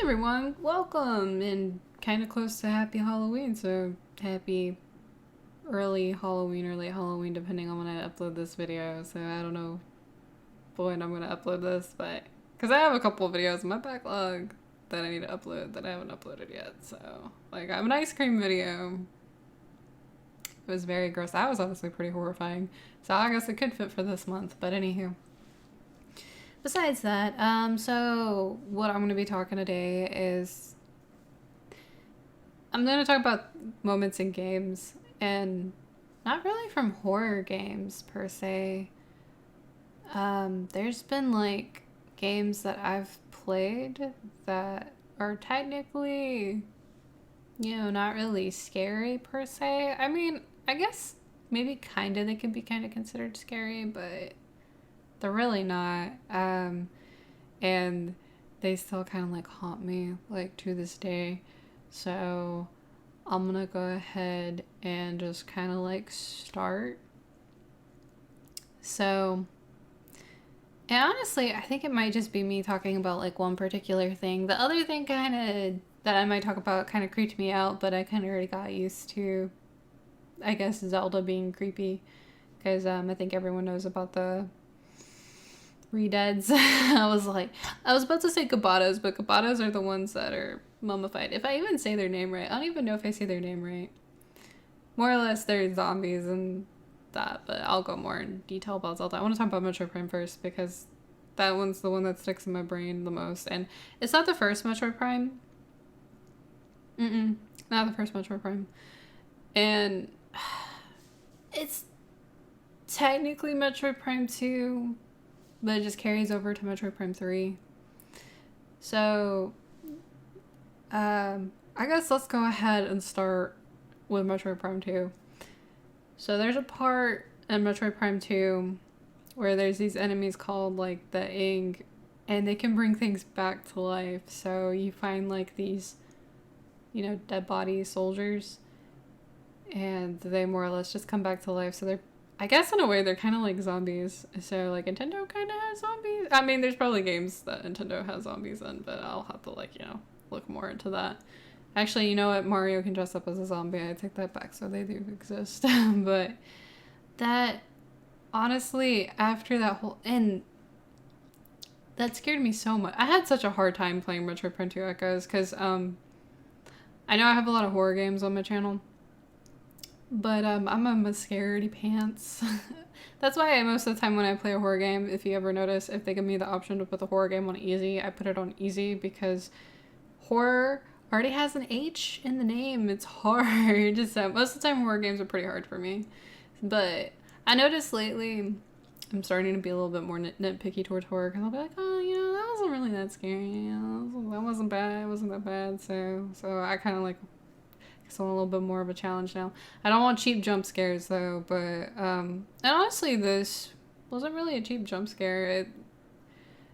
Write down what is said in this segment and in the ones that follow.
everyone, welcome, and kind of close to happy Halloween, so happy early Halloween or late Halloween depending on when I upload this video. So I don't know when I'm going to upload this, but because I have a couple of videos in my backlog that I need to upload that I haven't uploaded yet. So like I have an ice cream video. It was very gross. That was honestly pretty horrifying, so I guess it could fit for this month. But anywho, besides that, so what I'm going to be talking today is I'm going to talk about moments in games, and not really from horror games per se. There's been like games that I've played that are technically, not really scary per se. I mean, I guess maybe kind of they can be kind of considered scary, but they're really not. And they still kind of like haunt me like to this day. So I'm gonna go ahead and just kind of like start. So, and honestly, I think it might just be me talking about like one particular thing. The other thing kind of that I might talk about kind of creeped me out, but I kind of already got used to, I guess, Zelda being creepy. Because I think everyone knows about the Redeads. I was about to say Gabados, but Gabados are the ones that are mummified. If I even say their name right, I don't even know if I say their name right. More or less, they're zombies and that, but I'll go more in detail about Zelda. I want to talk about Metroid Prime first because that one's the one that sticks in my brain the most. And it's not the first Metroid Prime. Not the first Metroid Prime. And it's technically Metroid Prime 2, but it just carries over to Metroid Prime 3. So, I guess let's go ahead and start with Metroid Prime 2. So there's a part in Metroid Prime 2 where there's these enemies called like the Ing, and they can bring things back to life. So you find like these, dead body soldiers, and they more or less just come back to life. So they're, I guess in a way, they're kind of like zombies. So like Nintendo kind of has zombies. I mean, there's probably games that Nintendo has zombies in, but I'll have to look more into that. Actually, you know what? Mario can dress up as a zombie. I take that back. So they do exist. But that, honestly, after that whole, and that scared me so much. I had such a hard time playing Metroid Prime 2 Echoes because I know I have a lot of horror games on my channel, but I'm a scaredy pants. That's why most of the time when I play a horror game, if you ever notice, if they give me the option to put the horror game on easy, I put it on easy because horror already has an H in the name. It's hard. Just most of the time horror games are pretty hard for me. But I noticed lately I'm starting to be a little bit more nitpicky towards horror because I'll be like, oh, that wasn't really that scary. That wasn't bad. It wasn't that bad. So I kind of like, so a little bit more of a challenge now. I don't want cheap jump scares though, but and honestly, this wasn't really a cheap jump scare.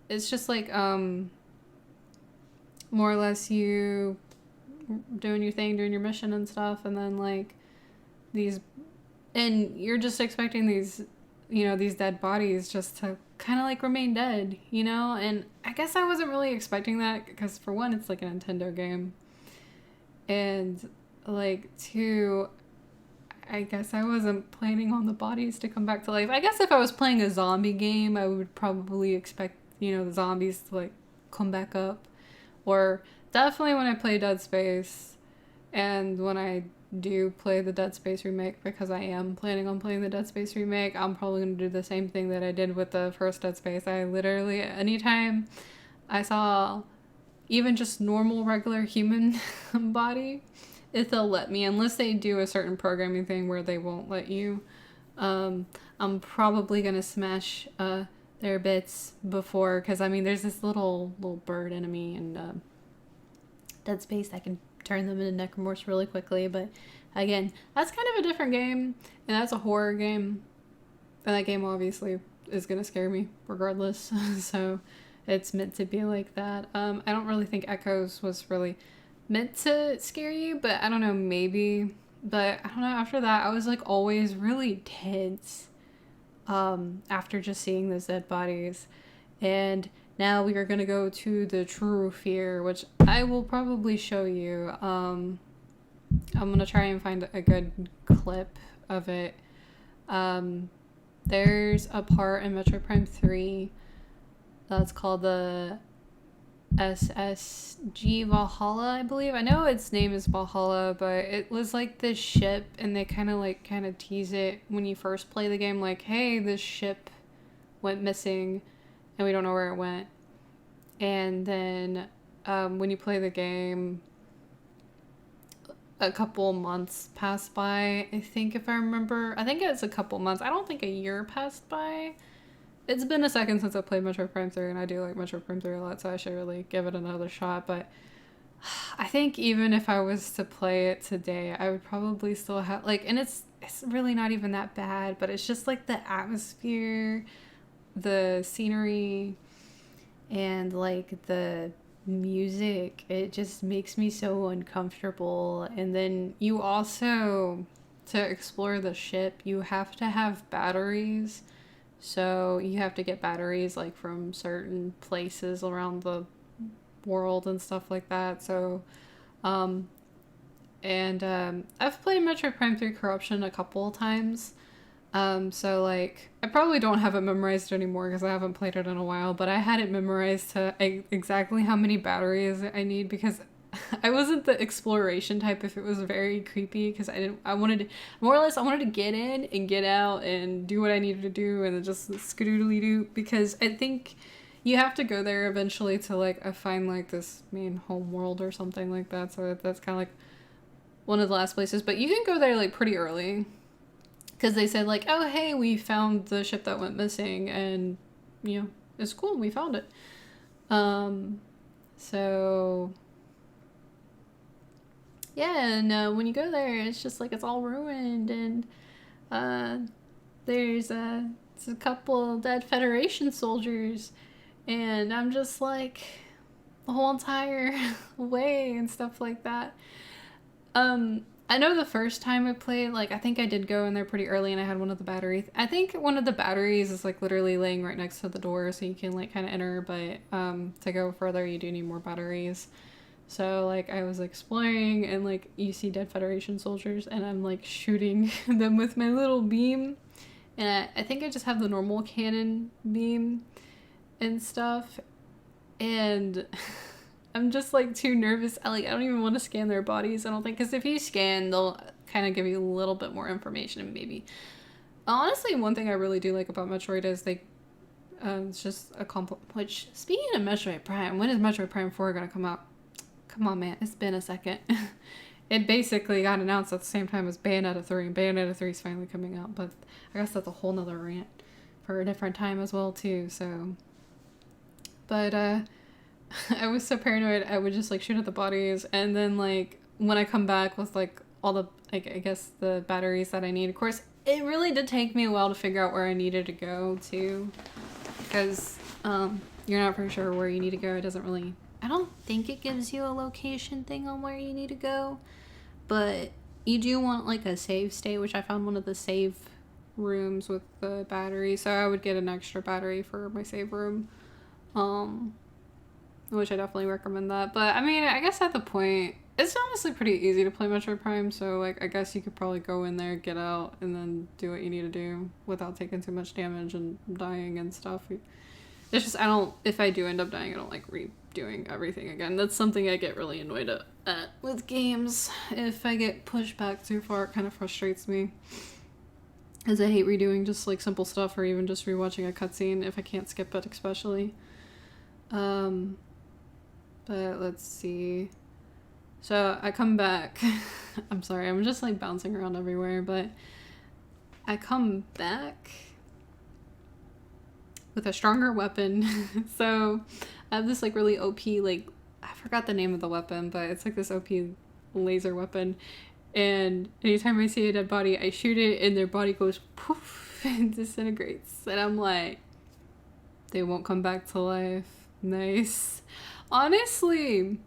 It's just like more or less you doing your thing, doing your mission and stuff, and then like these, and you're just expecting these, these dead bodies just to kind of like remain dead, and I guess I wasn't really expecting that because for one, it's like a Nintendo game, and like two, I guess I wasn't planning on the bodies to come back to life. I guess if I was playing a zombie game, I would probably expect, the zombies to like come back up. Or definitely when I play Dead Space, and when I do play the Dead Space remake, because I am planning on playing the Dead Space remake, I'm probably going to do the same thing that I did with the first Dead Space. I literally, anytime I saw even just normal, regular human body, if they'll let me, unless they do a certain programming thing where they won't let you, I'm probably going to smash their bits before, because I mean there's this little bird enemy in Dead Space that can turn them into necromorphs really quickly, but again, that's kind of a different game, and that's a horror game, and that game obviously is gonna scare me regardless. So it's meant to be like that. I don't really think Echoes was really meant to scare you, but I don't know, maybe. But I don't know, after that I was like always really tense after just seeing those dead bodies, and Now we are going to go to the True Fear, which I will probably show you. I'm going to try and find a good clip of it. There's a part in Metroid Prime 3 that's called the SSG Valhalla, I believe. I know its name is Valhalla, but it was like this ship, and they kind of tease it when you first play the game, like, hey, this ship went missing, and we don't know where it went. And then when you play the game, a couple months passed by, I think, if I remember. I think it's a couple months. I don't think a year passed by. It's been a second since I played Metroid Prime 3, and I do like Metroid Prime 3 a lot, so I should really give it another shot. But I think even if I was to play it today, I would probably still have, like, and it's really not even that bad, but it's just like the atmosphere, the scenery, and like the music, it just makes me so uncomfortable. And then you also, to explore the ship, you have to have batteries. So you have to get batteries like from certain places around the world and stuff like that. So I've played Metroid Prime 3 Corruption a couple of times. So like I probably don't have it memorized anymore because I haven't played it in a while, but I had it memorized to exactly how many batteries I need, because I wasn't the exploration type if it was very creepy, because I wanted to, more or less, I wanted to get in and get out and do what I needed to do and then just skadoodly do, because I think you have to go there eventually to like find like this main home world or something like that. So that's kind of like one of the last places, but you can go there like pretty early, because they said like, oh hey, we found the ship that went missing, and you know, it's cool, we found it. So yeah, and when you go there, it's just like it's all ruined, and there's a couple dead Federation soldiers, and I'm just like the whole entire way and stuff like that. I know the first time I played, like, I think I did go in there pretty early, and I had one of the batteries. I think one of the batteries is, like, literally laying right next to the door, so you can, like, kind of enter, but, to go further, you do need more batteries. So, like, I was exploring, and, like, you see dead Federation soldiers, and I'm, like, shooting them with my little beam, and I think I just have the normal cannon beam and stuff, and I'm just like too nervous. I don't even want to scan their bodies, I don't think, because if you scan, they'll kind of give you a little bit more information, and maybe. Honestly, one thing I really do like about Metroid is they, it's just a which, speaking of Metroid Prime, when is Metroid Prime 4 gonna come out? Come on, man, it's been a second. It basically got announced at the same time as Bayonetta 3, and Bayonetta 3 is finally coming out, but I guess that's a whole nother rant for a different time as well, too, so. But, I was so paranoid, I would just, like, shoot at the bodies, and then, like, when I come back with, like, all the, like, I guess the batteries that I need, of course, it really did take me a while to figure out where I needed to go, too, because, you're not for sure where you need to go. It doesn't really, I don't think it gives you a location thing on where you need to go, but you do want, like, a save state, which I found one of the save rooms with the battery, so I would get an extra battery for my save room, which I definitely recommend that. But I mean, I guess at the point, it's honestly pretty easy to play Metroid Prime, so like I guess you could probably go in there, get out, and then do what you need to do without taking too much damage and dying and stuff. It's just, if I do end up dying, I don't like redoing everything again. That's something I get really annoyed at with games. If I get pushed back too far, it kind of frustrates me, as I hate redoing just like simple stuff, or even just rewatching a cutscene if I can't skip it, especially. But let's see. So I come back. I'm sorry, I'm just like bouncing around everywhere, but I come back with a stronger weapon. So I have this like really OP, like, I forgot the name of the weapon, but it's like this OP laser weapon. And anytime I see a dead body, I shoot it, and their body goes poof and disintegrates. And I'm like, they won't come back to life. Nice. Honestly,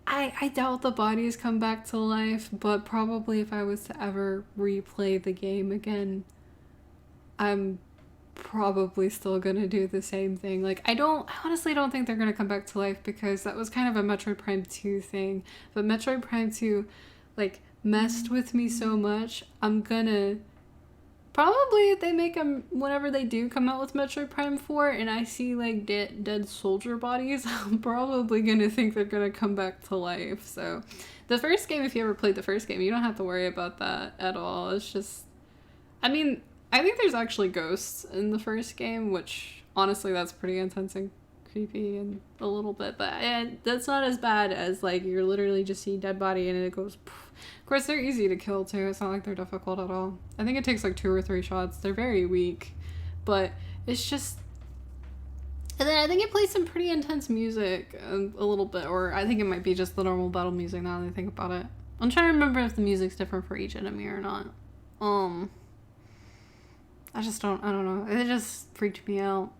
I doubt the bodies come back to life, but probably if I was to ever replay the game again, I'm probably still gonna do the same thing. Like, I honestly don't think they're gonna come back to life, because that was kind of a Metroid Prime 2 thing. But Metroid Prime 2, like, messed with me so much, I'm gonna... Probably if they make them, whenever they do come out with Metroid Prime 4 and I see, like, dead soldier bodies, I'm probably gonna think they're gonna come back to life. So, the first game, if you ever played the first game, you don't have to worry about that at all. It's just... I mean, I think there's actually ghosts in the first game, which, honestly, that's pretty intense and creepy and a little bit, but that's not as bad as, like, you're literally just see dead body and it goes poof. Of course, they're easy to kill too. It's not like they're difficult at all. I think it takes like 2 or 3 shots. They're very weak, but it's just... And then I think it plays some pretty intense music a little bit, or I think it might be just the normal battle music now that I think about it. I'm trying to remember if the music's different for each enemy or not. I don't know. It just freaked me out.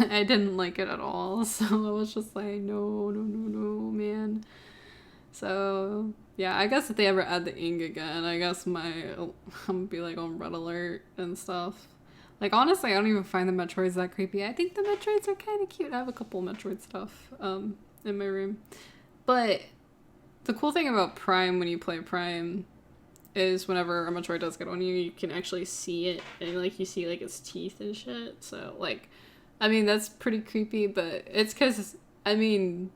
I didn't like it at all, so I was just like, no, man. So, yeah, I guess if they ever add the ing again, I guess I'm gonna be like on red alert and stuff. Like, honestly, I don't even find the Metroids that creepy. I think the Metroids are kind of cute. I have a couple Metroid stuff in my room. But the cool thing about Prime, when you play Prime, is whenever a Metroid does get on you, you can actually see it, and, like, you see, like, its teeth and shit. So, like, I mean, that's pretty creepy, but it's because, I mean...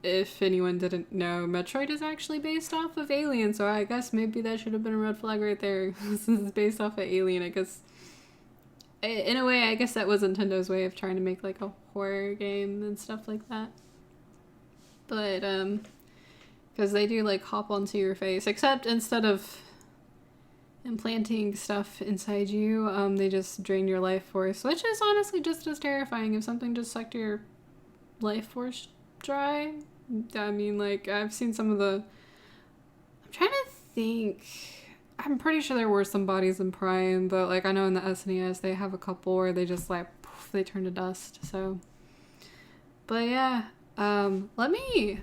If anyone didn't know, Metroid is actually based off of Alien, so I guess maybe that should have been a red flag right there. Since it's based off of Alien, I guess... In a way, I guess that was Nintendo's way of trying to make, like, a horror game and stuff like that. But, because they do, like, hop onto your face. Except instead of implanting stuff inside you, they just drain your life force. Which is honestly just as terrifying. If something just sucked your life force dry. I mean, like, I've seen some of the... I'm trying to think... I'm pretty sure there were some bodies in Prime, but, like, I know in the SNES they have a couple where they just, like, poof, they turn to dust, so... But, yeah, let me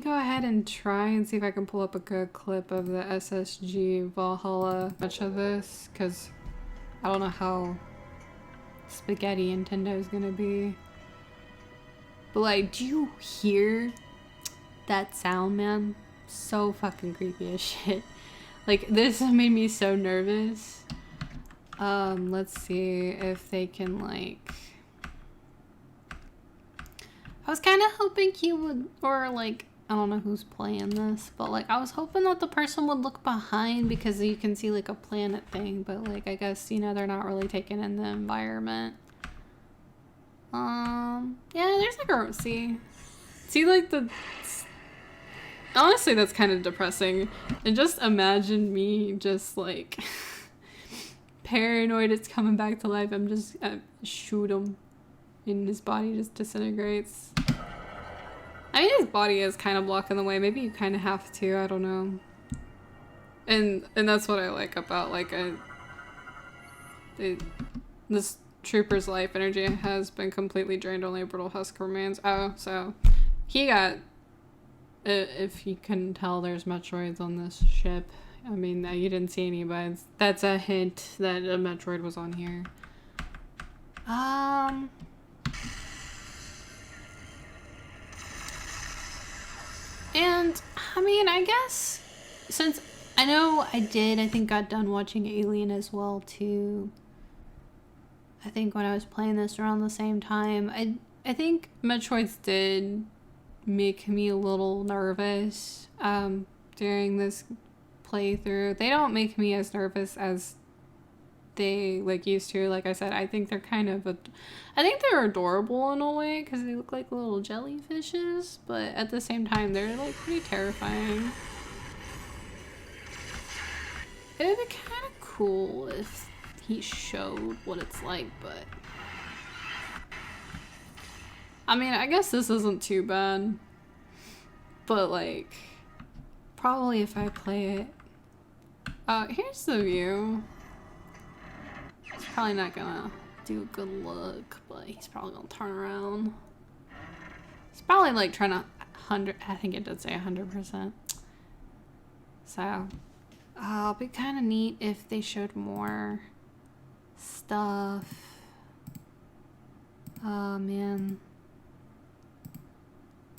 go ahead and try and see if I can pull up a good clip of the SSG Valhalla much of this, because I don't know how spaghetti Nintendo's gonna be. But, like, do you hear that sound, man? So fucking creepy as shit. Like, this made me so nervous. Let's see if they can, like... I was kind of hoping he would, or, like, I don't know who's playing this, but, like, I was hoping that the person would look behind, because you can see, like, a planet thing, but, like, I guess, you know, they're not really taking in the environment. Yeah, there's like a, see, like, the, honestly, that's kind of depressing, and just imagine me just, like, paranoid it's coming back to life. I shoot him, and his body just disintegrates. I mean, his body is kind of blocking the way, maybe you kind of have to, I don't know, and that's what I like about, like, this Trooper's life energy has been completely drained, only a brittle husk remains. Oh, so he got, if you couldn't tell, there's Metroids on this ship. I mean, you didn't see any, but that's a hint that a Metroid was on here. And, I mean, I guess, since I know I think got done watching Alien as well, too. I think when I was playing this around the same time, I think Metroids did make me a little nervous during this playthrough. They don't make me as nervous as they, like, used to. Like I said, I think they're kind of I think they're adorable in a way, because they look like little jellyfishes, but at the same time they're, like, pretty terrifying. It would be kind of cool if he showed what it's like, but I mean, I guess this isn't too bad, but, like, probably if I play it, here's the view. He's probably not gonna do a good look, but he's probably gonna turn around. He's probably, like, trying to I think it did say 100%. So it'll be kind of neat if they showed more stuff. Oh, man.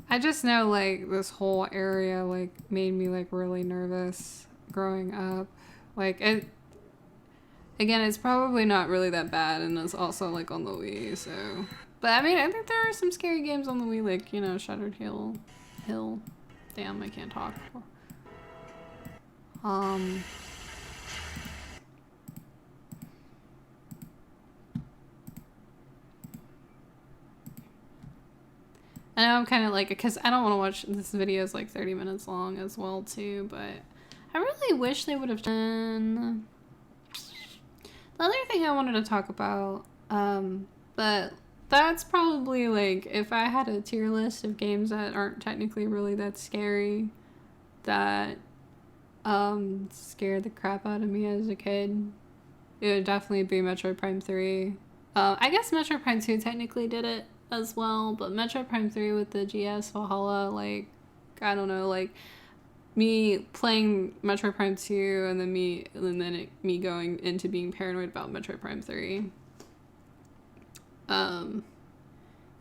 I just know, like, this whole area, like, made me, like, really nervous growing up. Like, it... Again, it's probably not really that bad, and it's also, like, on the Wii, so... But, I mean, I think there are some scary games on the Wii, like, you know, Shattered Hill. Damn, I can't talk. I know I'm kind of like, because I don't want to watch, this video is like 30 minutes long as well too, but I really wish they would have done... The other thing I wanted to talk about, but that's probably like, if I had a tier list of games that aren't technically really that scary, that scared the crap out of me as a kid, it would definitely be Metroid Prime 3. I guess Metroid Prime 2 technically did it as well, but Metroid Prime 3 with the GS Valhalla, like, I don't know, like, me playing Metroid Prime 2 and then me going into being paranoid about Metroid Prime 3 kind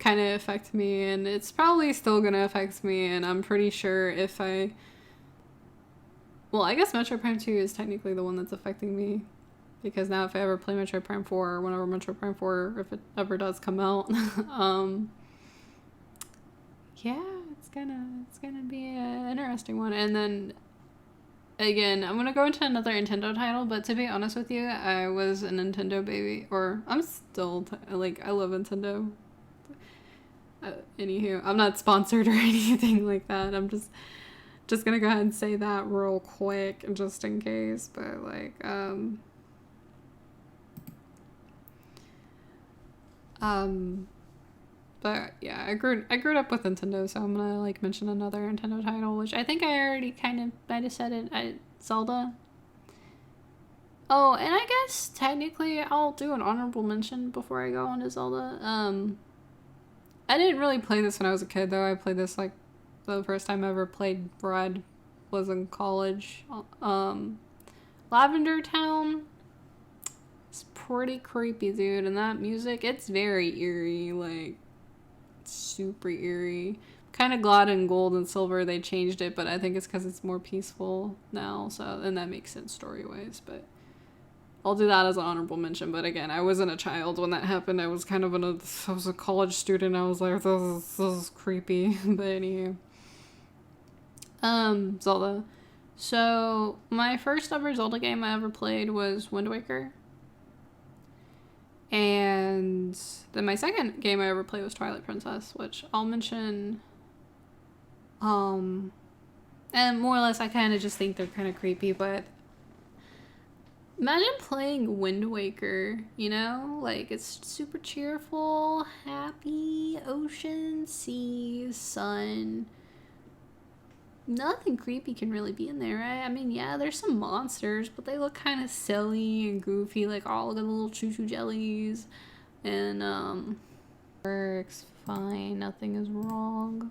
of affect me, and it's probably still gonna affect me, and I'm pretty sure if I... Well, I guess Metroid Prime 2 is technically the one that's affecting me, because now if I ever play Metroid Prime 4, or whenever Metroid Prime 4, if it ever does come out, yeah, it's gonna be an interesting one. And then, again, I'm gonna go into another Nintendo title, but to be honest with you, I was a Nintendo baby, or I'm still, like, I love Nintendo. Anywho, I'm not sponsored or anything like that. I'm just gonna go ahead and say that real quick, just in case, but, like, but yeah, I grew up with Nintendo, so I'm gonna, like, mention another Nintendo title, which I think I already kind of might have said it. Zelda. Oh, and I guess technically I'll do an honorable mention before I go on to Zelda. I didn't really play this when I was a kid, though. I played this, like, the first time I ever played Red was in college. Lavender Town. It's pretty creepy, dude, and that music, it's very eerie, like, super eerie. Kind of glad in Gold and Silver they changed it, but I think it's because it's more peaceful now, so, and that makes sense story-wise, but I'll do that as an honorable mention. But again, I wasn't a child when that happened. I was kind of I was a college student. I was like, this is creepy. But anywho. Zelda. So, my first ever Zelda game I ever played was Wind Waker. And then my second game I ever played was Twilight Princess, which I'll mention. And more or less I kind of just think they're kind of creepy, but imagine playing Wind Waker, you know? Like, it's super cheerful, happy, ocean, sea, sun. Nothing creepy can really be in there, right? I mean, yeah, there's some monsters, but they look kind of silly and goofy, like all the little choo-choo jellies. And, works fine, nothing is wrong.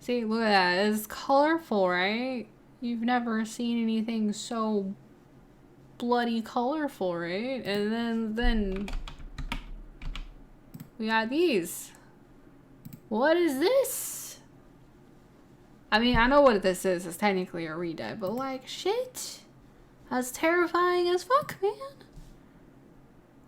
See, look at that, it's colorful, right? You've never seen anything so bloody colorful, right? And then we got these. What is this? I mean, I know what this is. It's technically a redye, but, like, shit. That's terrifying as fuck, man.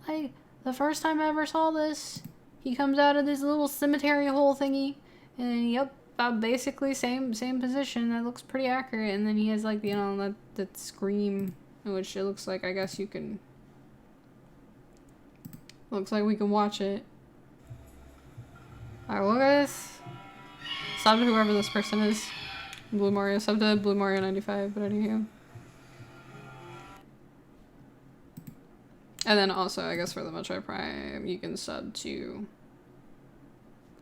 Like, the first time I ever saw this, he comes out of this little cemetery hole thingy, and yep, about basically same position. That looks pretty accurate. And then he has, like, you know, that scream, which it looks like, I guess you can, looks like we can watch it. Alright, look at this. Sub to whoever this person is. Blue Mario. Sub to Blue Mario 95, but anywho. And then also, I guess for the Metroid Prime, you can sub to...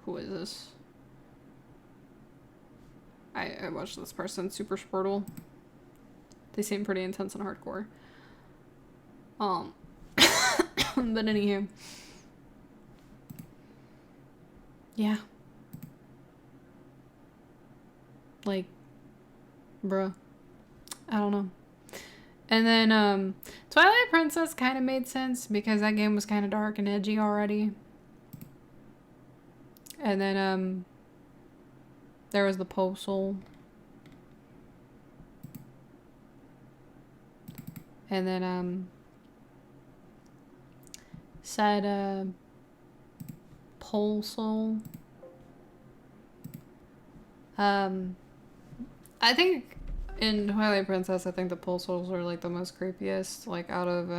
Who is this? I watched this person, Super Sportle. They seem pretty intense and hardcore. But anywho. Yeah. Like, bruh. I don't know. And then, Twilight Princess kind of made sense because that game was kind of dark and edgy already. And then, there was the Postal. And then, said, Postal. I think in Twilight Princess, I think the Pulsars are like the most creepiest, like out of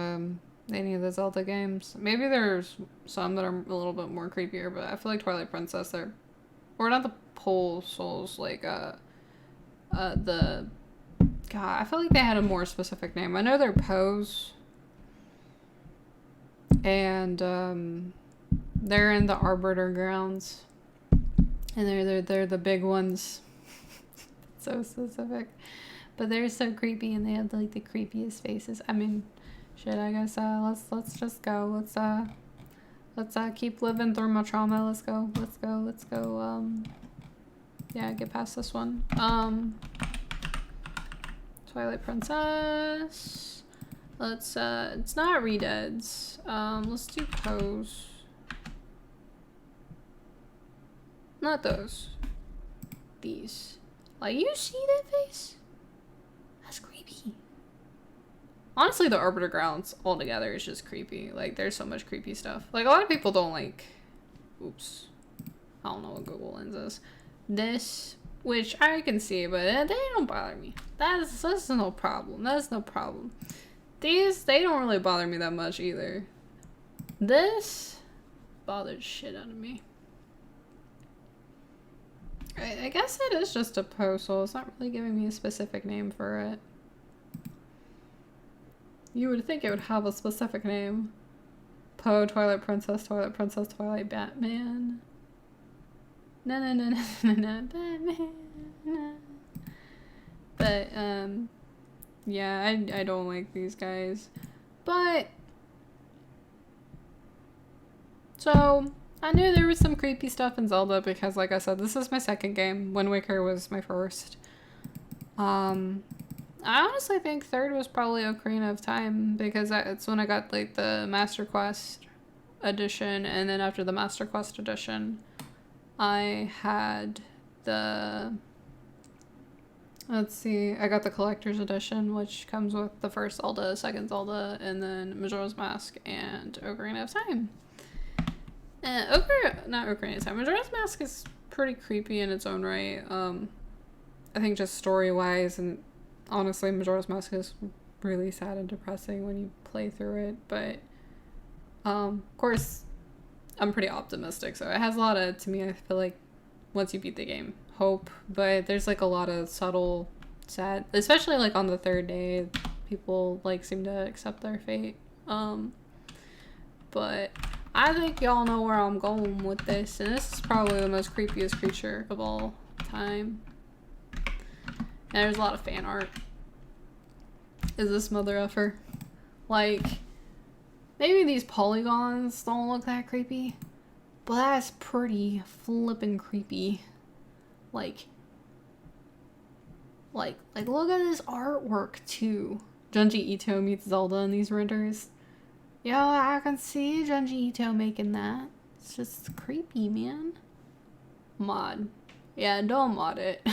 any of the Zelda games. Maybe there's some that are a little bit more creepier, but I feel like Twilight Princess, or not the Pulsars, like the God, I feel like they had a more specific name. I know they're Pose, and they're in the Arbiter grounds, and they're the big ones. So specific, but they're so creepy, and they have like the creepiest faces. I mean, shit. I guess let's just go. Let's keep living through my trauma. Let's go. Yeah, get past this one. Twilight Princess. Let's it's not Redeads. Let's do Pose. Not those. These. Like, you see that face? That's creepy. Honestly, the Arbiter Grounds altogether is just creepy. Like, there's so much creepy stuff. Like, a lot of people don't like... Oops. I don't know what Google Lens is. This, which I can see, but they don't bother me. That's no problem. That's no problem. These, they don't really bother me that much either. This bothers shit out of me. I guess it is just a postal. It's not really giving me a specific name for it. You would think it would have a specific name. Poe, Twilight Princess, Twilight Batman. No, Batman. No. But, yeah, I don't like these guys. But, so... I knew there was some creepy stuff in Zelda because, like I said, this is my second game. Wind Waker was my first. I honestly think third was probably Ocarina of Time because it's when I got, like, the Master Quest edition, and then after the Master Quest edition, I had the... Let's see, I got the Collector's Edition, which comes with the first Zelda, second Zelda, and then Majora's Mask and Ocarina of Time. Not Ocarina of Time. Majora's Mask is pretty creepy in its own right. I think just story-wise, and honestly, Majora's Mask is really sad and depressing when you play through it. But, of course, I'm pretty optimistic, so it has a lot of, to me, I feel like, once you beat the game, hope. But there's, like, a lot of subtle sad, especially, like, on the third day, people, like, seem to accept their fate. But... I think y'all know where I'm going with this, and this is probably the most creepiest creature of all time. And there's a lot of fan art. Is this mother effer? Like, maybe these polygons don't look that creepy, but that's pretty flippin' creepy. Like, look at this artwork too. Junji Ito meets Zelda in these renders. Yo, I can see Junji Ito making that. It's just creepy, man. Mod. Yeah, don't mod it.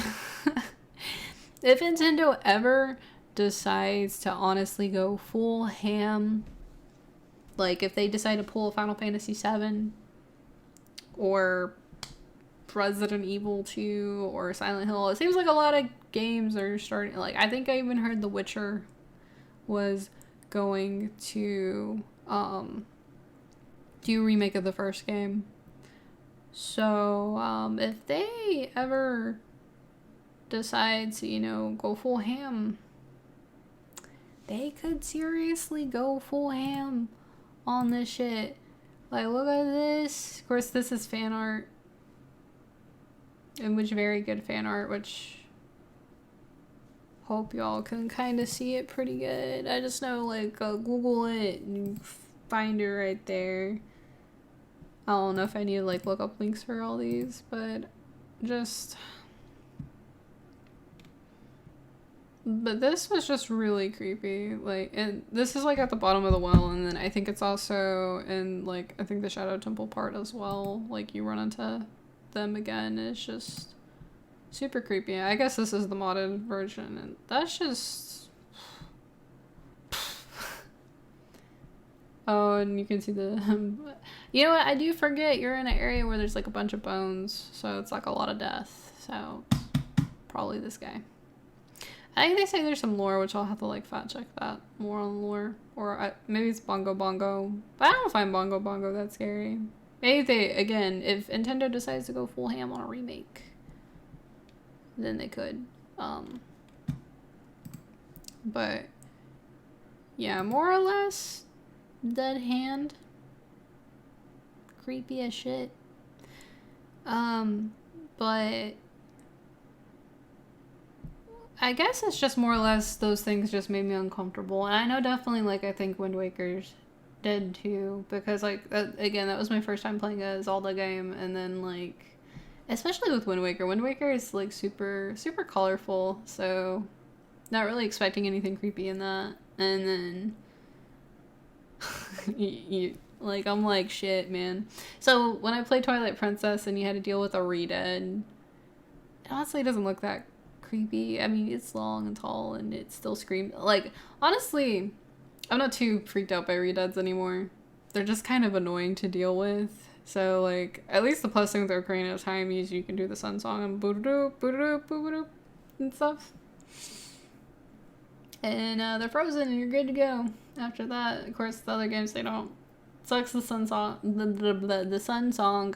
If Nintendo ever decides to honestly go full ham, like if they decide to pull a Final Fantasy VII or Resident Evil 2 or Silent Hill, it seems like a lot of games are starting, like I think I even heard The Witcher was going to do a remake of the first game. So, if they ever decide to, you know, go full ham, they could seriously go full ham on this shit. Like, look at this. Of course, this is fan art. And which very good fan art, which hope y'all can kind of see it pretty good. I just know, like, Google it and find it right there. I don't know if I need to, like, look up links for all these, but just... But this was just really creepy. Like, and this is, like, at the bottom of the well, and then I think it's also in, like, I think the Shadow Temple part as well. Like, you run into them again. It's just super creepy. I guess this is the modded version, and that's just... Oh, and you can see the... You know what? I do forget you're in an area where there's like a bunch of bones, so it's like a lot of death. So, probably this guy. I think they say there's some lore, which I'll have to like fact check that. More on lore. Or maybe it's Bongo Bongo. But I don't find Bongo Bongo that scary. Maybe they, again, if Nintendo decides to go full ham on a remake, then they could. But, yeah, more or less, dead hand. Creepy as shit. But I guess it's just more or less those things just made me uncomfortable. And I know definitely, like, I think Wind Waker's did too. Because, like, again, that was my first time playing a Zelda game. And then, like, especially with Wind Waker. Wind Waker is, like, super, super colorful. So, not really expecting anything creepy in that. And then, like, I'm like, shit, man. So, when I played Twilight Princess and you had to deal with a re-dead, it honestly doesn't look that creepy. I mean, it's long and tall and it still screams. Like, honestly, I'm not too freaked out by re-deads anymore. They're just kind of annoying to deal with. So, like, at least the plus thing with Ocarina of Time is you can do the Sun Song and boo-doo-doo, boo-doo-doo, boo-doo-doo, and stuff. And they're frozen and you're good to go. After that, of course, the other games, they don't. Sucks the Sun Song, the Sun Song,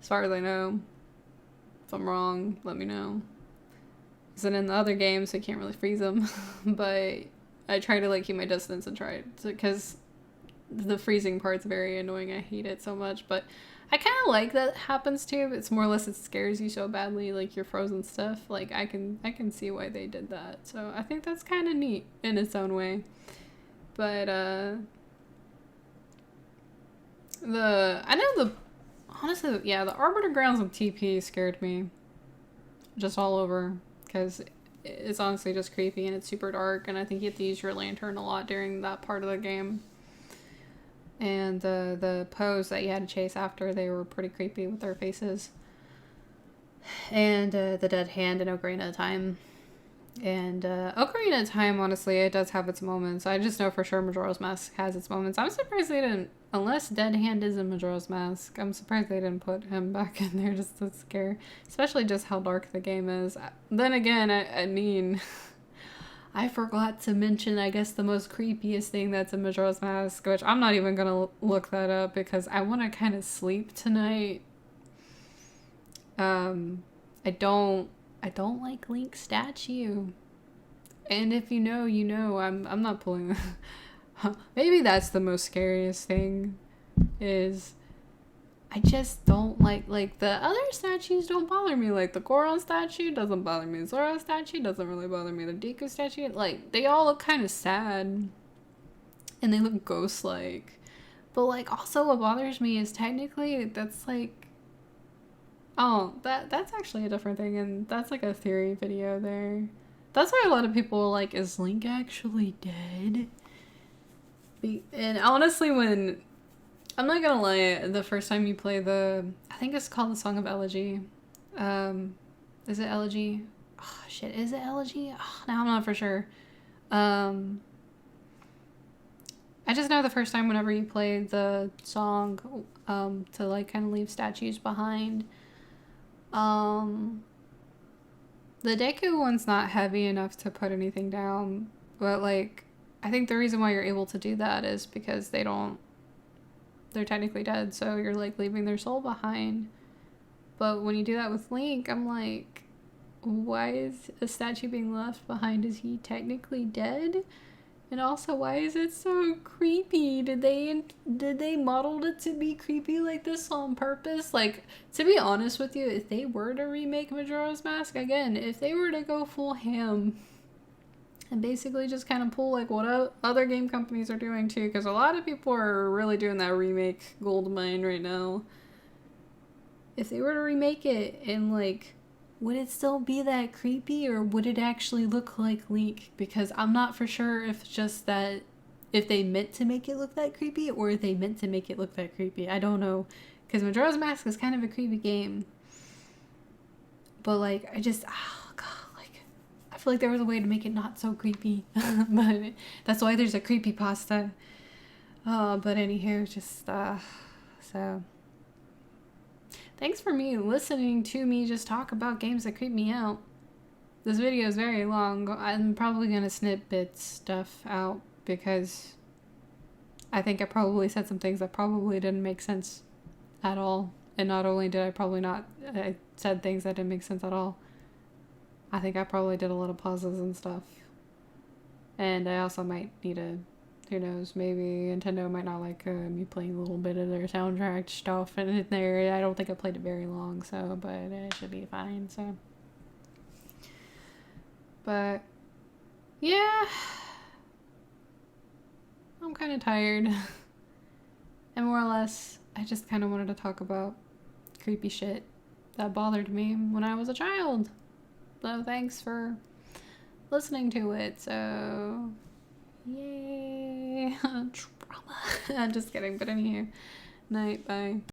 as far as I know. If I'm wrong, let me know. Because in the other games, I can't really freeze them. But I try to, like, keep my distance and try to, because the freezing part's very annoying. I hate it so much. But I kind of like that happens too. It's more or less it scares you so badly, like your frozen stuff. Like, I can see why they did that. So I think that's kind of neat in its own way. But, honestly, yeah, the Arbiter Grounds of TP scared me. Just all over. Because it's honestly just creepy and it's super dark. And I think you have to use your lantern a lot during that part of the game. And the pose that you had to chase after, they were pretty creepy with their faces. And the Dead Hand in Ocarina of Time. And Ocarina of Time, honestly, it does have its moments. I just know for sure Majora's Mask has its moments. I'm surprised they didn't, unless Dead Hand is in Majora's Mask, I'm surprised they didn't put him back in there just to scare. Especially just how dark the game is. Then again, I mean, I forgot to mention, I guess, the most creepiest thing that's in Majora's Mask, which I'm not even gonna look that up because I want to kind of sleep tonight. I don't like Link's statue. And if you know, you know. I'm not pulling maybe that's the most scariest thing is I just don't like the other statues don't bother me. Like the Goron statue doesn't bother me. Zora statue doesn't really bother me. The Deku statue, like they all look kind of sad. And they look ghost-like. But like also what bothers me is technically that's like oh, that's actually a different thing, and that's like a theory video there. That's why a lot of people are like, is Link actually dead? And honestly, when... I'm not gonna lie, the first time you play I think it's called the Song of Elegy. Is it Elegy? Oh, shit, is it Elegy? Oh, now I'm not for sure. I just know the first time whenever you play the song, to like kind of leave statues behind, the Deku one's not heavy enough to put anything down, but like, I think the reason why you're able to do that is because they're technically dead, so you're like leaving their soul behind. But when you do that with Link, I'm like, why is a statue being left behind? Is he technically dead? And also, why is it so creepy? Did they model it to be creepy like this on purpose? Like, to be honest with you, if they were to remake Majora's Mask, again, if they were to go full ham and basically just kind of pull like what other game companies are doing too, because a lot of people are really doing that remake gold mine right now. If they were to remake it and like, would it still be that creepy, or would it actually look like Link? Because I'm not for sure if just that, if they meant to make it look that creepy, or if they meant to make it look that creepy. I don't know. Because Majora's Mask is kind of a creepy game. But like, I just, oh god, like, I feel like there was a way to make it not so creepy. But that's why there's a creepypasta. But anywho, just, so. Thanks for listening to me just talk about games that creep me out. This video is very long. I'm probably gonna snip stuff out because I think I probably said some things that probably didn't make sense at all. And not only did I said things that didn't make sense at all, I think I probably did a lot of pauses and stuff. And I also might need who knows, maybe Nintendo might not like me playing a little bit of their soundtrack stuff in there. I don't think I played it very long, so, but it should be fine, so. But, yeah. I'm kind of tired. And more or less, I just kind of wanted to talk about creepy shit that bothered me when I was a child. So thanks for listening to it. So, yay. Trauma. I'm just kidding, but anywho. Night, bye.